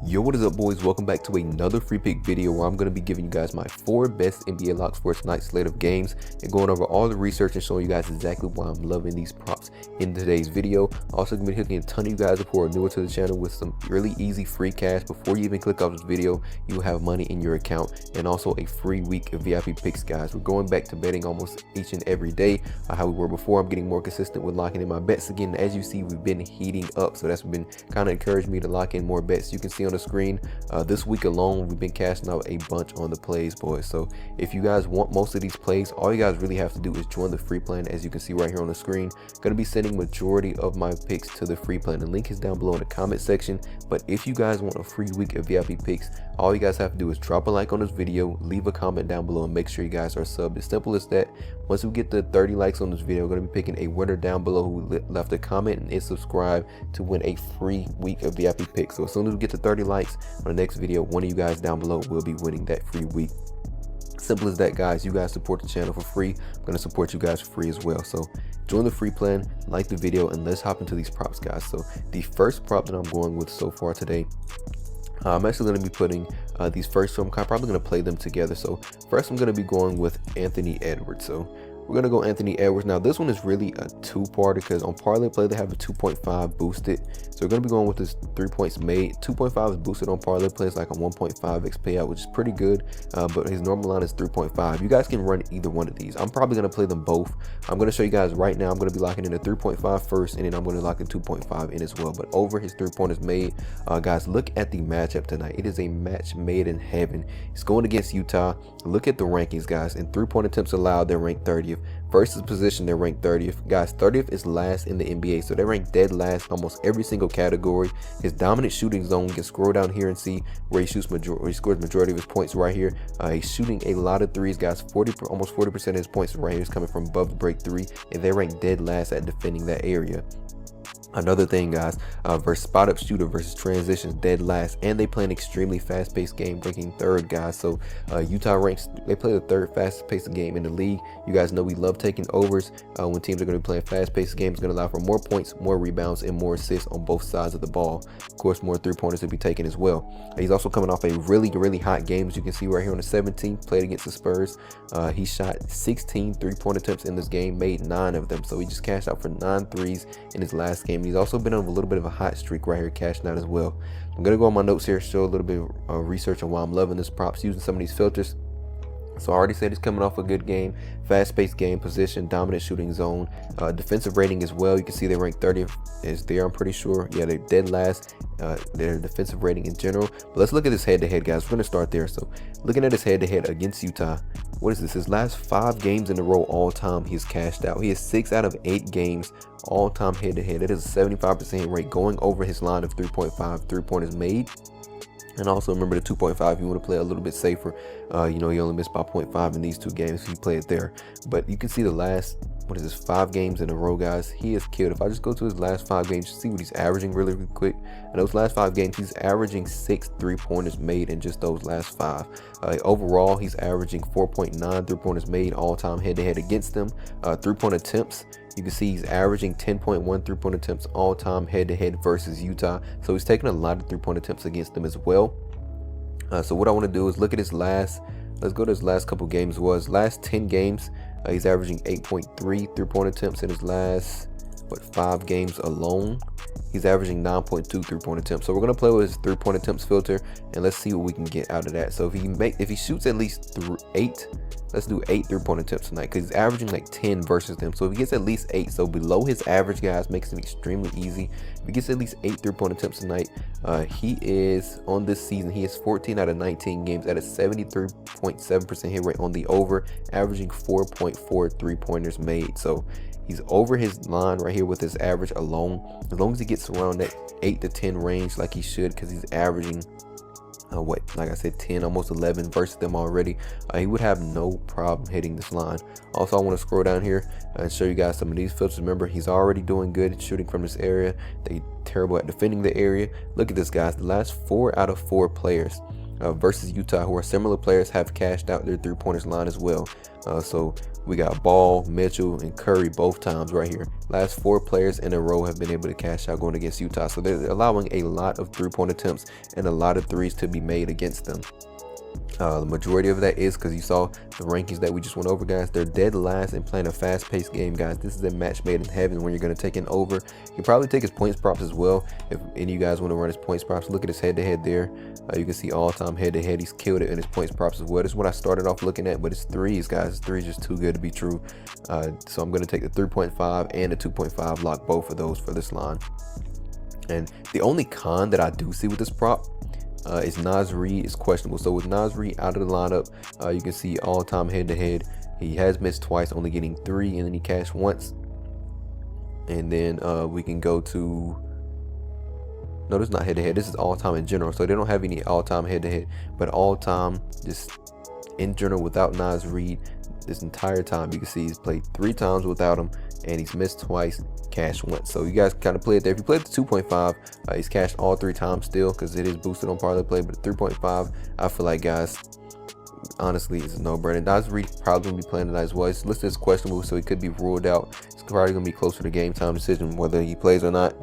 Yo, what is up, boys? Welcome back to another free pick video where I'm going to be giving you guys my 4 best NBA locks for tonight's slate of games and going over all the research and showing you guys exactly why I'm loving these props in today's video. Also going to be hooking a ton of you guys up who are newer to the channel with some really easy free cash. Before you even click off this video, you will have money in your account and also a free week of VIP picks, guys. We're going back to betting almost each and every day how we were before. I'm getting more consistent with locking in my bets again. As you see, we've been heating up, so that's been kind of encouraged me to lock in more bets. You can see on the screen this week alone we've been cashing out a bunch on the plays, boys. So if you guys want most of these plays, all you guys really have to do is join the free plan. As you can see right here on the screen, going to be sending majority of my picks to the free plan. The link is down below in the comment section. But if you guys want a free week of VIP picks, all you guys have to do is drop a like on this video, leave a comment down below, and make sure you guys are subbed. As simple as that. Once we get to 30 likes on this video, we're going to be picking a winner down below who left a comment and is subscribed to win a free week of VIP picks. So as soon as we get to 30 likes on the next video, one of you guys down below will be winning that free week. Simple as that, guys. You guys support the channel for free. I'm going to support you guys for free as well. So join the free plan, like the video, and let's hop into these props, guys. So the first prop that I'm going with so far today, I'm actually going to be putting these first two. I'm probably going to play them together. So first I'm going to be going with Anthony Edwards. So we're going to go Anthony Edwards. Now this one is really a two-parter because on ParlayPlay they have a 2.5 boosted. So we're going to be going with this 3 points made. 2.5 is boosted on ParlayPlay. It's like a 1.5x payout, which is pretty good. But his normal line is 3.5. You guys can run either one of these. I'm probably going to play them both. I'm going to show you guys right now. I'm going to be locking in a 3.5 first, and then I'm going to lock in 2.5 in as well. But over his 3-pointers made, guys, look at the matchup tonight. It is a match made in heaven. He's going against Utah. Look at the rankings, guys. In 3-point attempts allowed, they're ranked 30th. Versus position, they're ranked 30th. Guys, 30th is last in the NBA, so they're ranked dead last almost every single category. His dominant shooting zone, you can scroll down here and see where he shoots he scores majority of his points right here. He's shooting a lot of threes, guys. Almost 40% of his points right here is coming from above the break three, and they're ranked dead last at defending that area. Another thing, guys, versus spot up shooter versus transitions, dead last, and they play an extremely fast-paced game, ranking 3rd, guys. So Utah ranks, they play the 3rd fastest-paced game in the league. You guys know we love taking overs when teams are going to be playing fast-paced games. It's going to allow for more points, more rebounds, and more assists on both sides of the ball. Of course, more 3-pointers to be taken as well. He's also coming off a really hot game, as you can see right here on the 17th, played against the Spurs. He shot 16 3-point attempts in this game, made 9 of them. So he just cashed out for 9 threes in his last game. He's also been on a little bit of a hot streak right here, cashing out as well. I'm gonna go on my notes here, show a little bit of research on why I'm loving this props, using some of these filters. So I already said he's coming off a good game, fast-paced game, position, dominant shooting zone, defensive rating as well. You can see they rank 30th is there, I'm pretty sure. Yeah, they're dead last, their defensive rating in general. But let's look at this head-to-head, guys. We're gonna start there. So looking at his head-to-head against Utah, what is this? His last 5 games in a row all time he's cashed out. He has 6 out of 8 games all time head-to-head. It is a 75% rate, going over his line of 3.5 3-pointers made. And also remember the 2.5 if you want to play a little bit safer. You know, he only missed by 0.5 in these 2 games if you play it there. But you can see the last, what is this, 5 games in a row, guys. He is killed. If I just go to his last 5 games, see what he's averaging really quick. In those last 5 games, he's averaging 6 3-pointers made in just those last 5. Overall, he's averaging 4.9 3-pointers made all time head-to-head against them. 3-point attempts, you can see he's averaging 10.1 3-point attempts all time head-to-head versus Utah. So he's taking a lot of 3-point attempts against them as well. So what I want to do is look at his last, let's go to his last couple games. Was last 10 games, he's averaging 8.3 3-point attempts in his last 5 games alone. He's averaging 9.2 3-point attempts. So we're gonna play with his 3-point attempts filter and let's see what we can get out of that. So if he shoots at least 8, let's do 8 3-point attempts tonight, because he's averaging like 10 versus them. So if he gets at least 8, so below his average, guys, makes it extremely easy. If he gets at least 8 3-point attempts tonight, he is on this season, he is 14 out of 19 games at a 73.7% hit rate on the over, averaging 4.4 3-pointers made. So he's over his line right here with his average alone. As long as he gets around that 8 to 10 range like he should, because he's averaging like I said, 10, almost 11 versus them already, he would have no problem hitting this line. Also, I want to scroll down here and show you guys some of these filters. Remember, he's already doing good at shooting from this area. They terrible at defending the area. Look at this, guys. The last 4 out of 4 players versus Utah, who are similar players, have cashed out their three-pointers line as well. So we got Ball, Mitchell, and Curry both times right here. Last 4 players in a row have been able to cash out going against Utah. So they're allowing a lot of three-point attempts and a lot of threes to be made against them. The majority of that is because you saw the rankings that we just went over, guys. They're dead last in playing a fast-paced game, guys. This is a match made in heaven when you're going to take an over. You can probably take his points props as well if any of you guys want to run his points props. Look at his head-to-head there. You can see all-time head-to-head. He's killed it in his points props as well. This is what I started off looking at, but his threes, guys. His threes just too good to be true. So I'm going to take the 3.5 and the 2.5, lock both of those for this line. And the only con that I do see with this prop is Naz Reid is questionable. So with Naz Reid out of the lineup, you can see all-time head-to-head. He has missed twice, only getting 3, and then he cashed once. And then we can go to, no, this is not head-to-head. This is all-time in general. So they don't have any all-time head-to-head, but all-time just in general without Naz Reid this entire time. You can see he's played 3 times without him, and he's missed twice, cashed once. So you guys kind of play it there. If you play the 2.5, he's cashed all 3 times still because it is boosted on ParlayPlay. But the 3.5, I feel like, guys, honestly, it's a no-brainer. Naz Reid probably gonna be playing tonight as well. It's listed as questionable, so he could be ruled out. It's probably gonna be closer to game time decision whether he plays or not.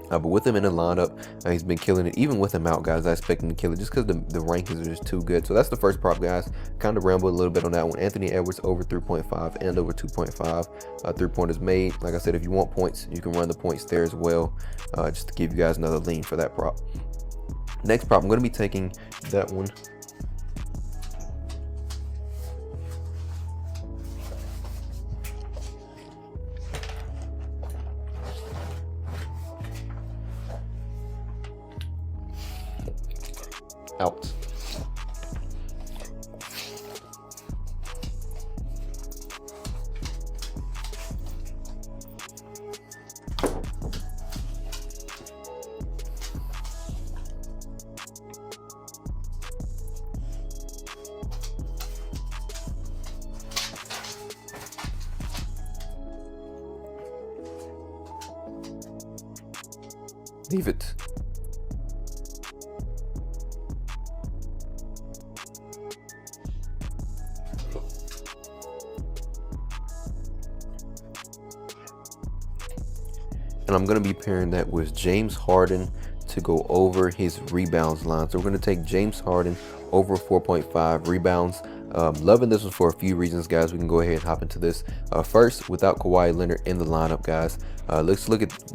But with him in the lineup, he's been killing it. Even with him out, guys, I expect him to kill it just because the rankings are just too good. So that's the first prop, guys. Kind of rambled a little bit on that one. Anthony Edwards over 3.5 and over 2.5. 3-pointers made. Like I said, if you want points, you can run the points there as well, just to give you guys another lean for that prop. Next prop, I'm going to be taking that one. Out. Leave it. And I'm going to be pairing that with James Harden to go over his rebounds line. So we're going to take James Harden over 4.5 rebounds. Loving this one for a few reasons, guys. We can go ahead and hop into this. First, without Kawhi Leonard in the lineup, guys,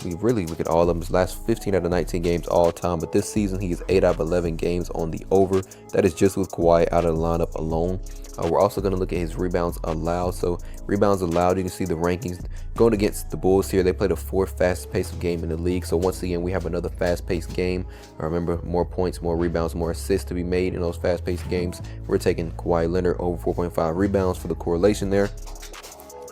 we really look at all of them. His last 15 out of 19 games all time, but this season he is 8 out of 11 games on the over. That is just with Kawhi out of the lineup alone. We're also going to look at his rebounds allowed. So rebounds allowed, you can see the rankings going against the Bulls here. They played the 4th fastest paced game in the league. So once again, we have another fast paced game. Remember, more points, more rebounds, more assists to be made in those fast paced games. We're taking Kawhi Leonard over 4.5 rebounds for the correlation there.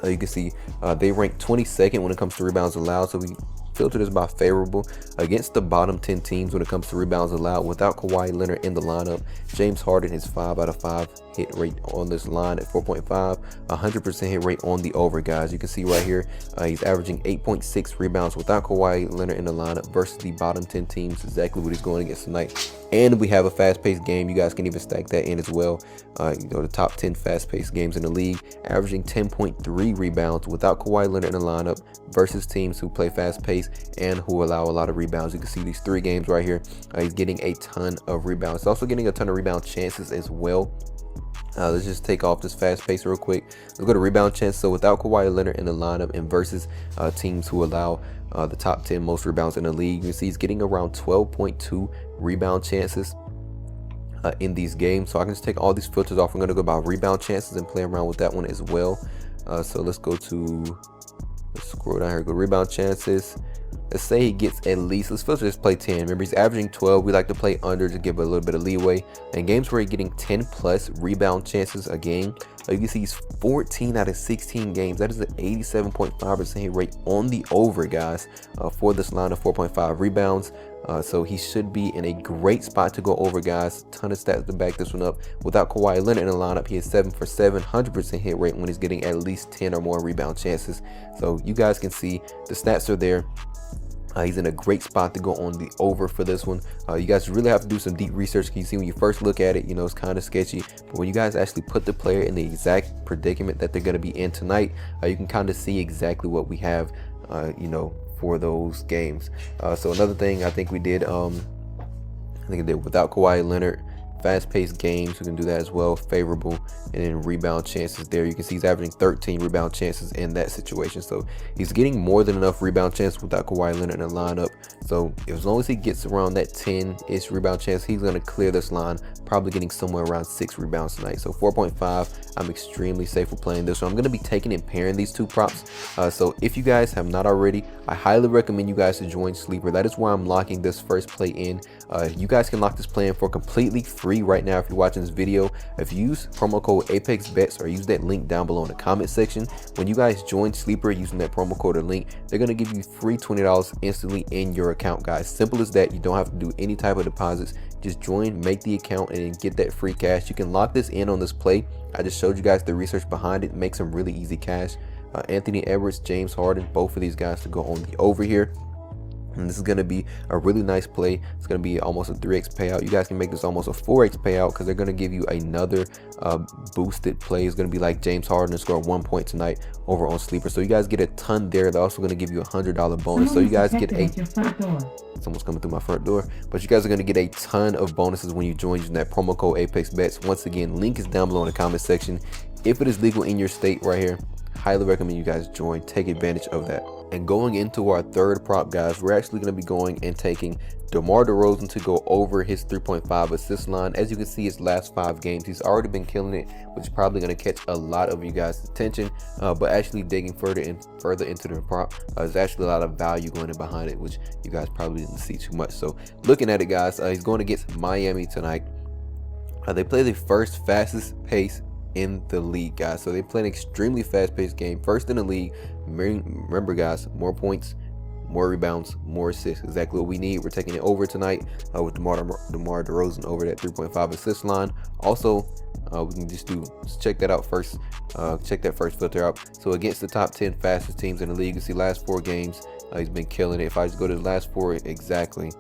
You can see they rank 22nd when it comes to rebounds allowed. So we filter this by favorable against the bottom 10 teams when it comes to rebounds allowed. Without Kawhi Leonard in the lineup, James Harden is 5 out of 5 hit rate on this line at 4.5, 100% hit rate on the over, guys. You can see right here, he's averaging 8.6 rebounds without Kawhi Leonard in the lineup versus the bottom 10 teams. Exactly what he's going against tonight. And we have a fast-paced game. You guys can even stack that in as well. The top 10 fast-paced games in the league, averaging 10.3 rebounds without Kawhi Leonard in the lineup versus teams who play fast-paced and who allow a lot of rebounds. You can see these 3 games right here. He's getting a ton of rebounds. He's also getting a ton of rebound chances as well. Let's just take off this fast pace real quick. Let's go to rebound chance. So without Kawhi Leonard in the lineup and versus teams who allow the top 10 most rebounds in the league, you can see he's getting around 12.2 rebound chances in these games. So I can just take all these filters off. I'm going to go by rebound chances and play around with that one as well. So let's scroll down here, go rebound chances. Let's say he gets at least, let's filter this play 10. Remember, he's averaging 12. We like to play under to give a little bit of leeway. And games where he's getting 10 plus rebound chances a game, you can see he's 14 out of 16 games. That is an 87.5% hit rate on the over, guys, for this line of 4.5 rebounds. So he should be in a great spot to go over, guys. Ton of stats to back this one up. Without Kawhi Leonard in the lineup, he is 7 for 7, 100% hit rate when he's getting at least 10 or more rebound chances. So you guys can see the stats are there. He's in a great spot to go on the over for this one. You guys really have to do some deep research. You see, when you first look at it, you know, it's kind of sketchy, but when you guys actually put the player in the exact predicament that they're going to be in tonight, you can kind of see exactly what we have, you know, for those games. So another thing I think we did, I think I did without Kawhi Leonard, fast-paced games, we can do that as well, favorable, and then rebound chances there. You can see he's averaging 13 rebound chances in that situation, so he's getting more than enough rebound chances without Kawhi Leonard in the lineup. So as long as he gets around that 10-ish rebound chance, he's going to clear this line, probably getting somewhere around 6 rebounds tonight. So 4.5, I'm extremely safe for playing this. So I'm going to be taking and pairing these two props. So if you guys have not already, I highly recommend you guys to join Sleeper. That is where I'm locking this first play in. You guys can lock this play in for completely free right now if you're watching this video. If you use promo code ApexBetz or use that link down below in the comment section, when you guys join Sleeper using that promo code or link, they're going to give you free $20 instantly in your account, guys. Simple as that. You don't have to do any type of deposits. Just join, make the account, and then get that free cash. You can lock this in on this play. I just showed you guys the research behind it. Make some really easy cash. Anthony Edwards, James Harden, both of these guys to go on the over here. And this is going to be a really nice play. It's going to be almost a 3x payout. You guys can make this almost a 4x payout because they're going to give you another boosted play. It's going to be like James Harden to score 1 point tonight over on Sleeper. So you guys get a ton there. They're also going to give you a $100 bonus. So you guys get someone's coming through my front door. But you guys are going to get a ton of bonuses when you join using that promo code ApexBetz. Once again, link is down below in the comment section. If it is legal in your state right here, highly recommend you guys join. Take advantage of that. And going into our third prop, guys, we're actually going to be going and taking DeMar DeRozan to go over his 3.5 assist line. As you can see, his last 5 games, he's already been killing it, which is probably going to catch a lot of you guys' attention. But actually digging further into the prop, there's actually a lot of value going in behind it, which you guys probably didn't see too much. So looking at it, guys, he's going against Miami tonight. They play the first fastest pace in the league, guys. So they play an extremely fast-paced game, first in the league. Remember, guys, more points, more rebounds, more assists, exactly what we need. We're taking it over tonight with DeMar DeRozan over that 3.5 assist line. Also, we can just check that out first. Check that first filter out. So against the top 10 fastest teams in the league, you see last 4 games, he's been killing it. If I just go to the last 4 exactly,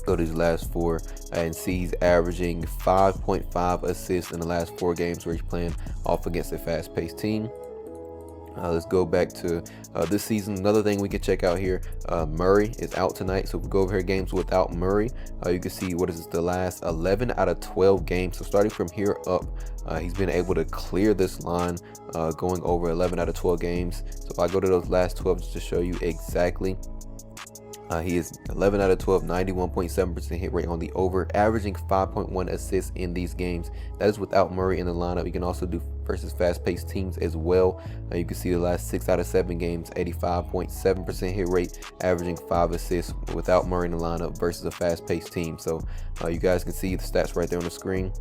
go to his last 4 and see he's averaging 5.5 assists in the last 4 games where he's playing off against a fast-paced team. Let's go back to this season. Another thing we can check out here, Murray is out tonight. So if we go over here, games without Murray, you can see what is the last 11 out of 12 games. So starting from here up, he's been able to clear this line, going over 11 out of 12 games. So if I go to those last 12 just to show you exactly, he is 11 out of 12, 91.7% hit rate on the over, averaging 5.1 assists in these games. That is without Murray in the lineup. You can also do versus fast-paced teams as well. You can see the last 6 out of 7 games, 85.7% hit rate, averaging 5 assists without Murray in the lineup versus a fast-paced team. So you guys can see the stats right there on the screen.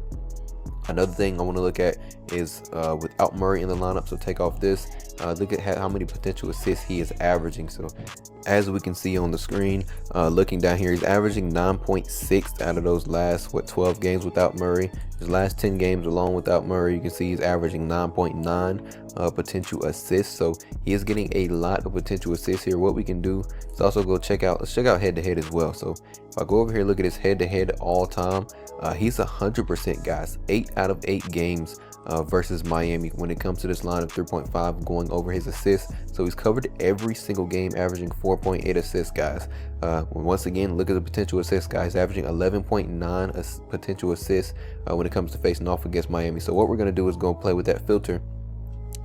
Another thing I want to look at is without Murray in the lineup. So take off this. Look at how many potential assists he is averaging. So as we can see on the screen, looking down here, he's averaging 9.6 out of those last 12 games without Murray. His last 10 games alone without Murray, you can see he's averaging 9.9 potential assists. So he is getting a lot of potential assists here. What we can do is also go let's check out head to head as well. So if I go over here, look at his head to head all time, he's 100%, guys. 8 out of 8 games versus Miami when it comes to this line of 3.5 going over his assists. So he's covered every single game, averaging 4.8 assists, guys. Once again, look at the potential assists, guys, averaging 11.9 potential assists when it comes to facing off against Miami. So what we're going to do is go play with that filter,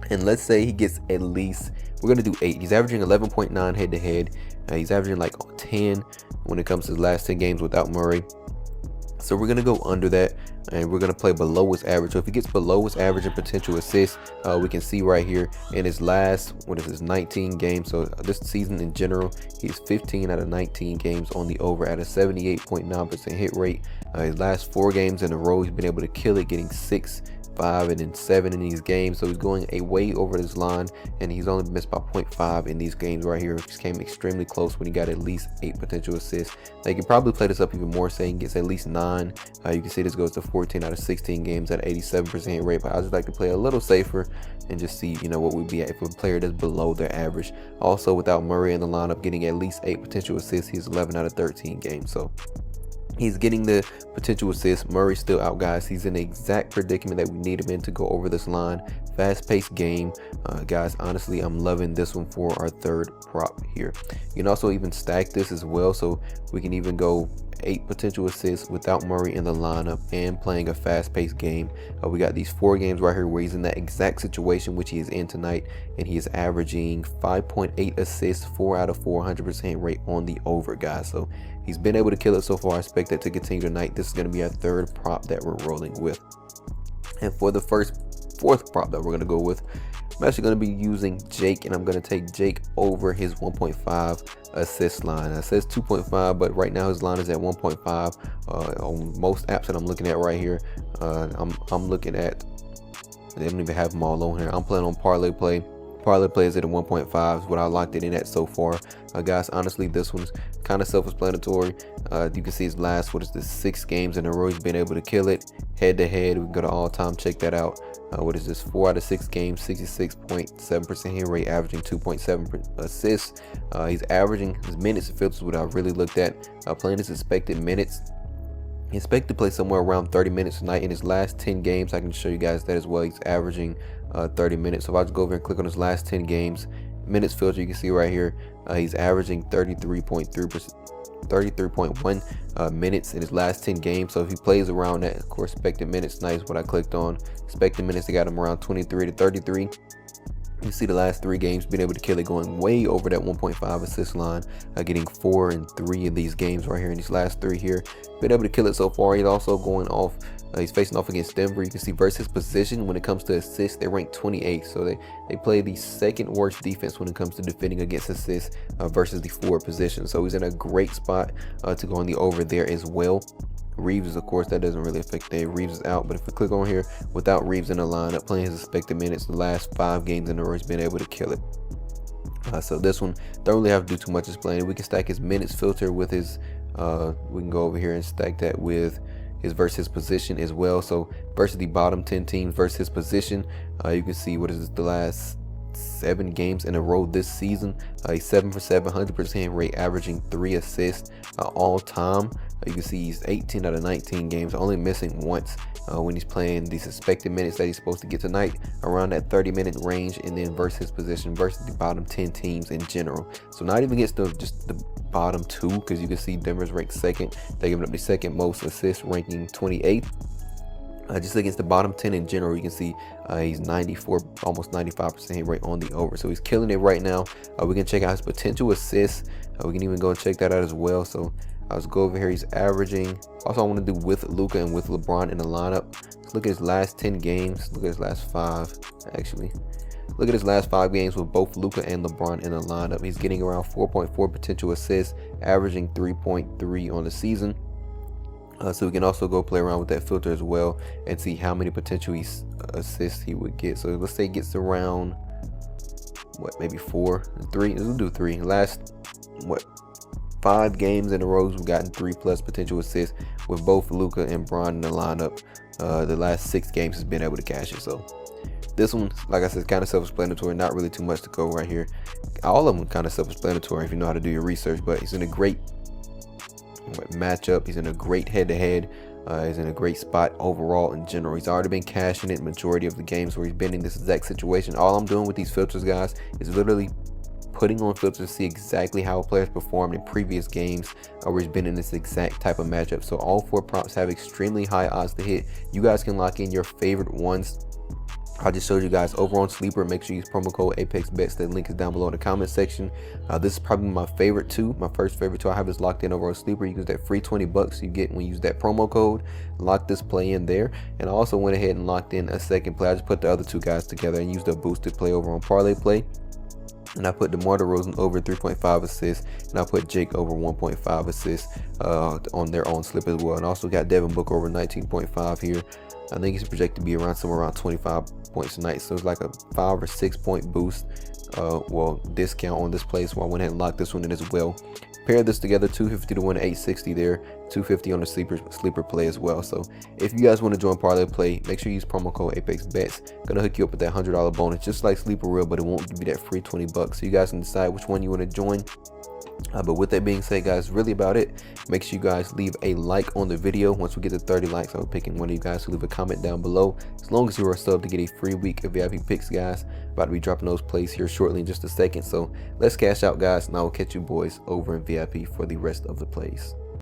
and let's say he gets at least, we're going to do 8. He's averaging 11.9 head to head. He's averaging like 10 when it comes to his last 10 games without Murray. So we're going to go under that, and we're going to play below his average. So if he gets below his average in potential assists, we can see right here in his last, 19 games. So this season in general, he's 15 out of 19 games on the over at a 78.9% hit rate. His last 4 games in a row, he's been able to kill it, getting 6 5 and then 7 in these games. So he's going way over this line, and he's only missed by 0.5 in these games right here. Just came extremely close when he got at least 8 potential assists. They can probably play this up even more, saying he gets at least 9. You can see this goes to 14 out of 16 games at 87% rate, but I just like to play a little safer and just see, you know, what we'd be at if a player that's below their average. Also, without Murray in the lineup, getting at least 8 potential assists, he's 11 out of 13 games. So he's getting the potential assist. Murray's still out, guys. He's in the exact predicament that we need him in to go over this line. Fast-paced game, guys. Honestly, I'm loving this one for our third prop here. You can also even stack this as well, so we can even go 8 potential assists without Murray in the lineup and playing a fast-paced game. We got these 4 games right here where he's in that exact situation which he is in tonight, and he is averaging 5.8 assists, 4 out of 4, 100% rate on the over, guys. So he's been able to kill it so far. I expect that to continue tonight. This is going to be our third prop that we're rolling with. And for the fourth prop that we're going to go with, I'm actually going to be using Jake, and I'm going to take Jake over his 1.5 assist line. It says 2.5, but right now his line is at 1.5 on most apps that I'm looking at right here. I'm looking at, they don't even have them all on here. I'm playing on ParlayPlay. ParlayPlay is at a 1.5 is what I locked it in at so far. Guys, honestly, this one's kind of self-explanatory. You can see his last, 6 games in a row he's been able to kill it. Head to head, we can go to all time, check that out. 4 out of 6 games, 66.7% hit rate, averaging 2.7 assists. He's averaging his minutes and filters, what I really looked at. Playing his expected minutes, he expected to play somewhere around 30 minutes tonight. In his last 10 games, I can show you guys that as well. He's averaging 30 minutes. So if I just go over and click on his last 10 games, minutes filter, you can see right here, he's averaging 33.1 minutes in his last 10 games. So if he plays around that, of course, expected minutes tonight is what I clicked on. Expected minutes, they got him around 23 to 33. You see the last 3 games being able to kill it, going way over that 1.5 assist line, getting 4 in 3 of these games right here in these last 3 here. Been able to kill it so far. He's also going off, he's facing off against Denver. You can see versus position, when it comes to assists, they rank 28th. So they play the 2nd worst defense when it comes to defending against assists versus the forward position. So he's in a great spot to go on the over there as well. Reeves, of course, that doesn't really affect that. Reeves is out, but if we click on here without Reeves in the lineup, playing his expected minutes, the last 5 games in a row, he's been able to kill it. So this one don't really have to do too much explaining. We can stack his minutes filter with his we can go over here and stack that with his versus position as well. So versus the bottom 10 teams versus his position, you can see the last 7 games in a row this season. He's 7 for 7, 100% rate, averaging 3 assists all time. You can see he's 18 out of 19 games, only missing once when he's playing the suspected minutes that he's supposed to get tonight, around that 30-minute range, and then versus position versus the bottom 10 teams in general. So not even against just the bottom 2, because you can see Denver's ranked 2nd. They're giving up the 2nd most assists, ranking 28th. Just against the bottom 10 in general, you can see he's 94, almost 95% hit rate on the over. So he's killing it right now. We can check out his potential assists. We can even go and check that out as well. So I'll just go over here. He's averaging. Also, I want to do with Luka and with LeBron in the lineup. Let's look at his last 10 games. Look at his last 5, actually. Look at his last 5 games with both Luka and LeBron in the lineup. He's getting around 4.4 potential assists, averaging 3.3 on the season. So we can also go play around with that filter as well and see how many potential assists he would get. So let's say he gets around, maybe 4, 3. We'll do 3. Last 5 games in a row, we've gotten 3+ potential assists with both Luka and Bron in the lineup. The last 6 games has been able to cash it. So this one, like I said, is kind of self-explanatory. Not really too much to go right here. All of them kind of self-explanatory if you know how to do your research. But he's in a great matchup. He's in a great head-to-head. He's in a great spot overall in general. He's already been cashing it majority of the games where he's been in this exact situation. All I'm doing with these filters, guys, is literally putting on filters to see exactly how players performed in previous games where he's been in this exact type of matchup. So all 4 props have extremely high odds to hit. You guys can lock in your favorite ones. I just showed you guys over on Sleeper. Make sure you use promo code ApexBetz. The link is down below in the comment section. This is probably my favorite too. My first favorite too. I have this locked in over on Sleeper. You use that free $20 you get when you use that promo code. Lock this play in there. And I also went ahead and locked in a second play. I just put the other 2 guys together and used a boosted play over on ParlayPlay. And I put DeMar DeRozan over 3.5 assists, and I put Jake over 1.5 assists on their own slip as well. And also got Devin Booker over 19.5 here. I think he's projected to be around somewhere around 25 points tonight, so it's like a 5 or 6 point boost, well, discount on this play, so I went ahead and locked this one in as well. Pair this together, 250 to win, 860 there, 250 on the sleeper play as well. So if you guys want to join ParlayPlay, make sure you use promo code ApexBetz. Gonna hook you up with that $100 bonus, just like Sleeper Real, but it won't give you that free 20 bucks. So you guys can decide which one you want to join. But with that being said, guys, really about it. Make sure you guys leave a like on the video. Once we get to 30 likes, I'll be picking one of you guys to leave a comment down below, as long as you are subbed, to get a free week of VIP picks, guys. About to be dropping those plays here shortly in just a second, so let's cash out, guys, and I will catch you boys over in VIP for the rest of the plays.